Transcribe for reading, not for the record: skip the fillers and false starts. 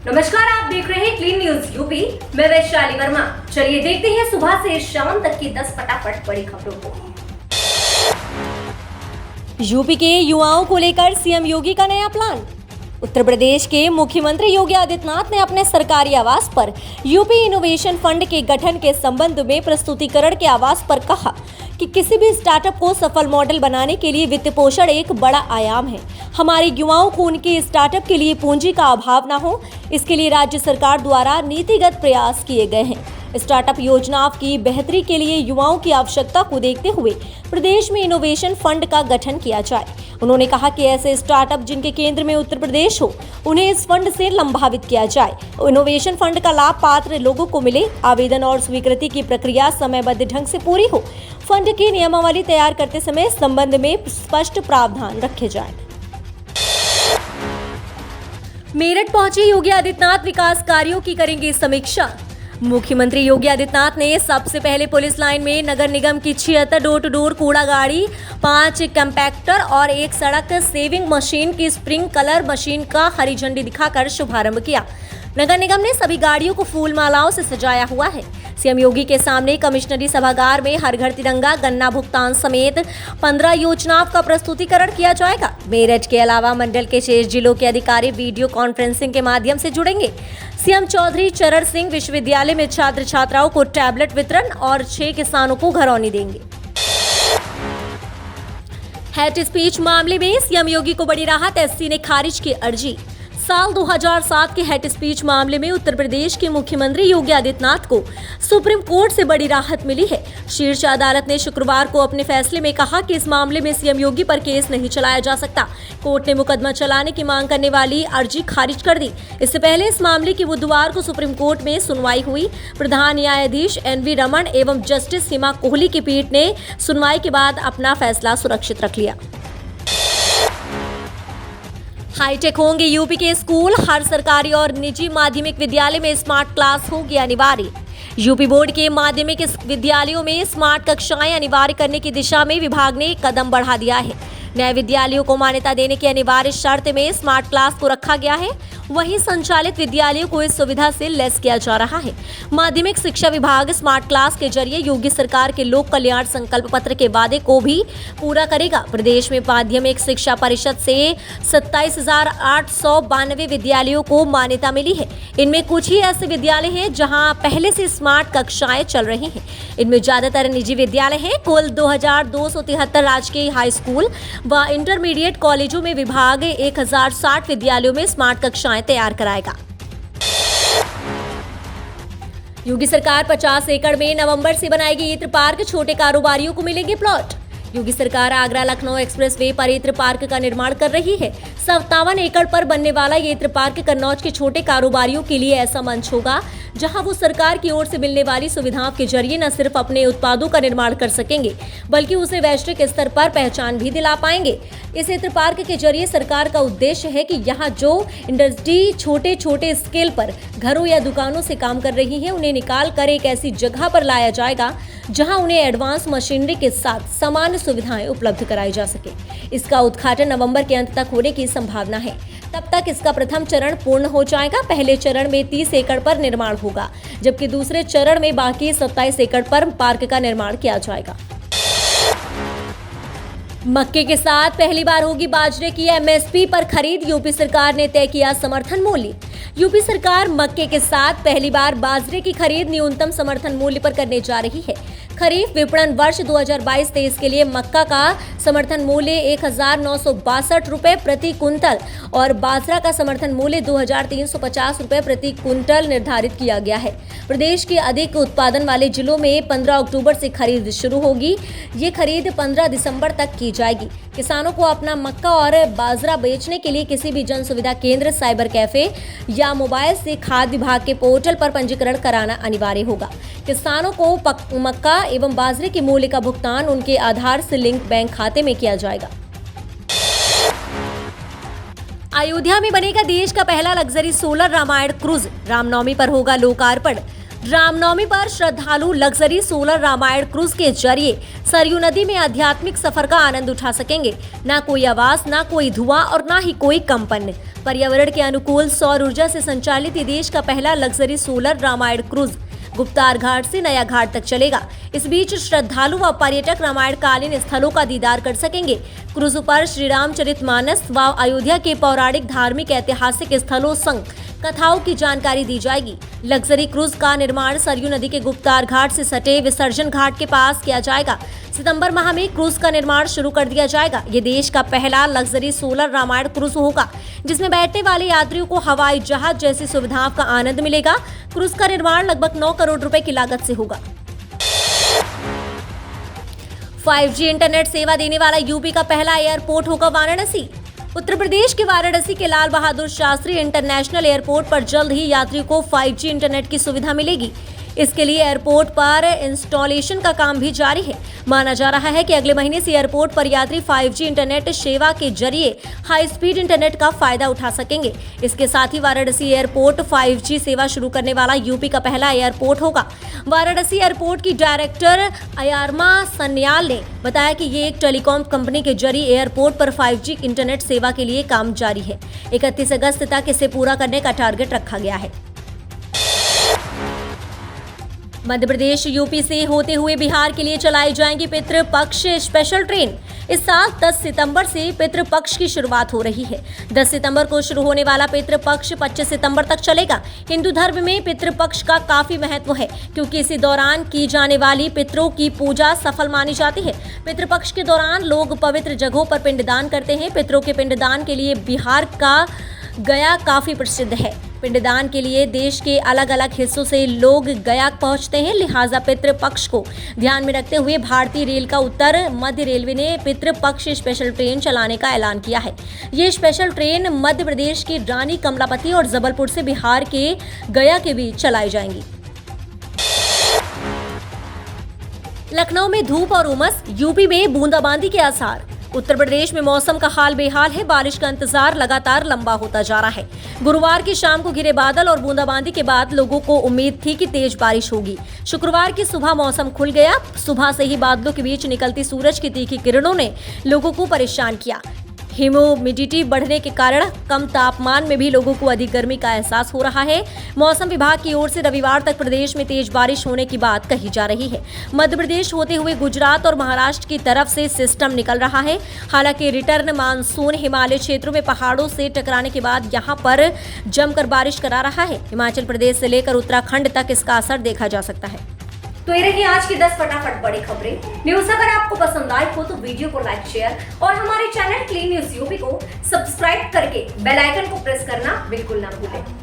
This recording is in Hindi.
नमस्कार, आप देख रहे हैं क्लीन न्यूज यूपी। मैं वैशाली वर्मा। चलिए देखते हैं सुबह से शाम तक की 10 फटाफट बड़ी खबरों को। यूपी के युवाओं को लेकर सीएम योगी का नया प्लान। उत्तर प्रदेश के मुख्यमंत्री योगी आदित्यनाथ ने अपने सरकारी आवास पर यूपी इनोवेशन फंड के गठन के संबंध में प्रस्तुतिकरण के आवास पर कहा कि किसी भी स्टार्टअप को सफल मॉडल बनाने के लिए वित्त पोषण एक बड़ा आयाम है। हमारे युवाओं को उनके स्टार्टअप के लिए पूंजी का अभाव न हो, इसके लिए राज्य सरकार द्वारा नीतिगत प्रयास किए गए हैं। स्टार्टअप योजनाओं की बेहतरी के लिए युवाओं की आवश्यकता को देखते हुए प्रदेश में इनोवेशन फंड का गठन किया जाए। उन्होंने कहा कि ऐसे स्टार्टअप जिनके केंद्र में उत्तर प्रदेश हो, उन्हें इस फंड से लाभान्वित किया जाए। इनोवेशन फंड का लाभ पात्र लोगों को मिले। आवेदन और स्वीकृति की प्रक्रिया समयबद्ध ढंग से पूरी हो। फंड की नियमावली तैयार करते समय इस संबंध में स्पष्ट प्रावधान रखे जाएं। मेरठ पहुंचे योगी आदित्यनाथ, विकास कार्यों की करेंगे समीक्षा। मुख्यमंत्री योगी आदित्यनाथ ने सबसे पहले पुलिस लाइन में नगर निगम की 76 डोर टू डोर कूड़ा गाड़ी, 5 कंपैक्टर और 1 सड़क सेविंग मशीन की स्प्रिंग कलर मशीन का हरी झंडी दिखाकर शुभारंभ किया। नगर निगम ने सभी गाड़ियों को फूल मालाओं से सजाया हुआ है। सीएम योगी के सामने कमिश्नरी सभागार में हर घर तिरंगा, गन्ना भुगतान समेत 15 योजनाओं का प्रस्तुतिकरण किया जाएगा। मेरठ के अलावा मंडल के शेष जिलों के अधिकारी वीडियो कॉन्फ्रेंसिंग के माध्यम से जुड़ेंगे। सीएम चौधरी चरण सिंह विश्वविद्यालय में छात्र छात्राओं को टैबलेट वितरण और 6 किसानों को घरौनी देंगे। हेट स्पीच मामले में सीएम योगी को बड़ी राहत, एससी ने खारिज की अर्जी। साल 2007 के हेट स्पीच मामले में उत्तर प्रदेश के मुख्यमंत्री योगी आदित्यनाथ को सुप्रीम कोर्ट से बड़ी राहत मिली है। शीर्ष अदालत ने शुक्रवार को अपने फैसले में कहा कि इस मामले में सीएम योगी पर केस नहीं चलाया जा सकता। कोर्ट ने मुकदमा चलाने की मांग करने वाली अर्जी खारिज कर दी। इससे पहले इस मामले की बुधवार को सुप्रीम कोर्ट में सुनवाई हुई। प्रधान न्यायाधीश एनवी रमन एवं जस्टिस सीमा कोहली की पीठ ने सुनवाई के बाद अपना फैसला सुरक्षित रख लिया। हाईटेक होंगे यूपी के स्कूल, हर सरकारी और निजी माध्यमिक विद्यालय में स्मार्ट क्लास होगी अनिवार्य। यूपी बोर्ड के माध्यमिक विद्यालयों में स्मार्ट कक्षाएं अनिवार्य करने की दिशा में विभाग ने कदम बढ़ा दिया है। नए विद्यालयों को मान्यता देने की अनिवार्य शर्त में स्मार्ट क्लास को रखा गया है। वहीं संचालित विद्यालयों को इस सुविधा से लैस किया जा रहा है। माध्यमिक शिक्षा विभाग स्मार्ट क्लास के जरिए योगी सरकार के लोक कल्याण संकल्प पत्र के वादे को भी पूरा करेगा। प्रदेश में माध्यमिक शिक्षा परिषद से 27,892 विद्यालयों को मान्यता मिली है। इनमें कुछ ही ऐसे विद्यालय हैं जहां पहले से स्मार्ट कक्षाएं चल रही हैं। इनमें ज्यादातर निजी विद्यालय हैं। कुल 2273 राजकीय हाई स्कूल व इंटरमीडिएट कॉलेजों में विभाग 1060 विद्यालयों में स्मार्ट कक्षाएं तैयार कराएगा। योगी सरकार 50 एकड़ में नवंबर से बनाएगी इत्र पार्क, छोटे कारोबारियों को मिलेंगे प्लॉट। योगी सरकार आगरा लखनऊ एक्सप्रेसवे पर इत्र पार्क का निर्माण कर रही है। 57 एकड़ पर बनने वाला ये इत्र पार्क कन्नौज के छोटे कारोबारियों के लिए ऐसा मंच होगा जहां वो सरकार की ओर से मिलने वाली सुविधाओं के जरिए न सिर्फ अपने उत्पादों का निर्माण कर सकेंगे बल्कि उसे वैश्विक स्तर पर पहचान भी दिला पाएंगे। इस इत्र पार्क के जरिए सरकार का उद्देश्य है कि यहाँ जो इंडस्ट्री छोटे छोटे स्केल पर घरों या दुकानों से काम कर रही है, उन्हें निकाल कर एक ऐसी जगह पर लाया जाएगा जहां उन्हें एडवांस मशीनरी के साथ सामान्य सुविधाएं उपलब्ध कराई जा सके। इसका उद्घाटन नवंबर के अंत तक होने की संभावना है। तब तक इसका प्रथम चरण पूर्ण हो जाएगा। पहले चरण में 30 एकड़ पर निर्माण होगा, जबकि दूसरे चरण में बाकी 27 एकड़ पर पार्क का निर्माण किया जाएगा। मक्के के साथ पहली बार होगी बाजरे की एमएसपी पर खरीद, यूपी सरकार ने तय किया समर्थन मूल्य। यूपी सरकार मक्के के साथ पहली बार बाजरे की खरीद न्यूनतम समर्थन मूल्य पर करने जा रही है। खरीफ विपणन वर्ष 2022-23 के लिए मक्का का समर्थन मूल्य 1962 रुपए प्रति कुंतल और बाजरा का समर्थन मूल्य 2350 रुपए प्रति कुंतल निर्धारित किया गया है। प्रदेश के अधिक उत्पादन वाले जिलों में 15 अक्टूबर से खरीद शुरू होगी। ये खरीद 15 दिसंबर तक की जाएगी। किसानों को अपना मक्का और बाजरा बेचने के लिए किसी भी जन सुविधा केंद्र, साइबर कैफे या मोबाइल से खाद्य विभाग के पोर्टल पर पंजीकरण कराना अनिवार्य होगा। किसानों को मक्का एवं बाजरे के मूल्य का भुगतान उनके आधार से लिंक बैंक खाते में किया जाएगा। अयोध्या में बनेगा देश का पहला luxury solar Ramayan cruise, Ramnavami पर होगा लोकार्पण। रामनवमी पर श्रद्धालु लग्जरी सोलर रामायण क्रूज के जरिए सरयू नदी में आध्यात्मिक सफर का आनंद उठा सकेंगे। ना कोई आवाज, ना कोई धुआं और ना ही कोई कंपन। पर्यावरण के अनुकूल सौर ऊर्जा से संचालित ये देश का पहला luxury solar Ramayan cruise Guptar Ghat से नया घाट तक चलेगा। इस बीच श्रद्धालु व पर्यटक रामायण कालीन स्थलों का दीदार कर सकेंगे। क्रूज पर श्री रामचरितमानस व अयोध्या के पौराणिक धार्मिक ऐतिहासिक स्थलों संग कथाओं की जानकारी दी जाएगी। लग्जरी क्रूज का निर्माण सरयू नदी के गुप्तार घाट से सटे विसर्जन घाट के पास किया जाएगा। सितंबर माह में क्रूज का निर्माण शुरू कर दिया जाएगा। ये देश का पहला लग्जरी सोलर रामायण क्रूज होगा, जिसमें बैठने वाले यात्रियों को हवाई जहाज जैसी सुविधाओं का आनंद मिलेगा। क्रूज का निर्माण लगभग 9 करोड़ रुपए की लागत से होगा। 5G इंटरनेट सेवा देने वाला यूपी का पहला एयरपोर्ट होगा वाराणसी। उत्तर प्रदेश के वाराणसी के लाल बहादुर शास्त्री इंटरनेशनल एयरपोर्ट पर जल्द ही यात्रियों को 5G इंटरनेट की सुविधा मिलेगी। इसके लिए एयरपोर्ट पर इंस्टॉलेशन का काम भी जारी है। माना जा रहा है कि अगले महीने से एयरपोर्ट पर यात्री 5G इंटरनेट सेवा के जरिए हाई स्पीड इंटरनेट का फायदा उठा सकेंगे। इसके साथ ही वाराणसी एयरपोर्ट 5G सेवा शुरू करने वाला यूपी का पहला एयरपोर्ट होगा। वाराणसी एयरपोर्ट की डायरेक्टर अयारमा सन्याल ने बताया कि ये एक टेलीकॉम कंपनी के जरिए एयरपोर्ट पर 5G इंटरनेट सेवा के लिए काम जारी है। 31 अगस्त तक इसे पूरा करने का टारगेट रखा गया है। मध्य प्रदेश यूपी से होते हुए बिहार के लिए चलाई जाएंगी पितृपक्ष स्पेशल ट्रेन। इस साल 10 सितंबर से पितृपक्ष की शुरुआत हो रही है। 10 सितंबर को शुरू होने वाला पितृपक्ष 25 सितंबर तक चलेगा। हिंदू धर्म में पितृपक्ष का काफी महत्व है, क्योंकि इसी दौरान की जाने वाली पितरों की पूजा सफल मानी जाती है। पितृपक्ष के दौरान लोग पवित्र जगहों पर पिंडदान करते हैं। पितरों के पिंडदान के लिए बिहार का गया काफी प्रसिद्ध है। पिंडदान के लिए देश के अलग अलग हिस्सों से लोग गया पहुंचते हैं। लिहाजा पितृपक्ष को ध्यान में रखते हुए भारतीय रेल का उत्तर मध्य रेलवे ने पितृपक्ष स्पेशल ट्रेन चलाने का ऐलान किया है। ये स्पेशल ट्रेन मध्य प्रदेश की रानी कमलापति और जबलपुर से बिहार के गया के बीच चलाई जाएंगी। लखनऊ में धूप और उमस, यूपी में बूंदाबांदी के आसार। उत्तर प्रदेश में मौसम का हाल बेहाल है। बारिश का इंतजार लगातार लंबा होता जा रहा है। गुरुवार की शाम को घिरे बादल और बूंदाबांदी के बाद लोगों को उम्मीद थी कि तेज बारिश होगी। शुक्रवार की सुबह मौसम खुल गया। सुबह से ही बादलों के बीच निकलती सूरज की तीखी किरणों ने लोगों को परेशान किया। ह्यूमिडिटी बढ़ने के कारण कम तापमान में भी लोगों को अधिक गर्मी का एहसास हो रहा है। मौसम विभाग की ओर से रविवार तक प्रदेश में तेज बारिश होने की बात कही जा रही है। मध्य प्रदेश होते हुए गुजरात और महाराष्ट्र की तरफ से सिस्टम निकल रहा है। हालांकि रिटर्न मानसून हिमालय क्षेत्रों में पहाड़ों से टकराने के बाद यहां पर जमकर बारिश करा रहा है। हिमाचल प्रदेश से लेकर उत्तराखंड तक इसका असर देखा जा सकता है। तो ये रही आज की 10 फटाफट बड़ी खबरें। न्यूज़ अगर आपको पसंद आए हो तो वीडियो को लाइक, शेयर और हमारे चैनल क्लीन न्यूज़ यूपी को सब्सक्राइब करके बेल आइकन को प्रेस करना बिल्कुल ना भूलें।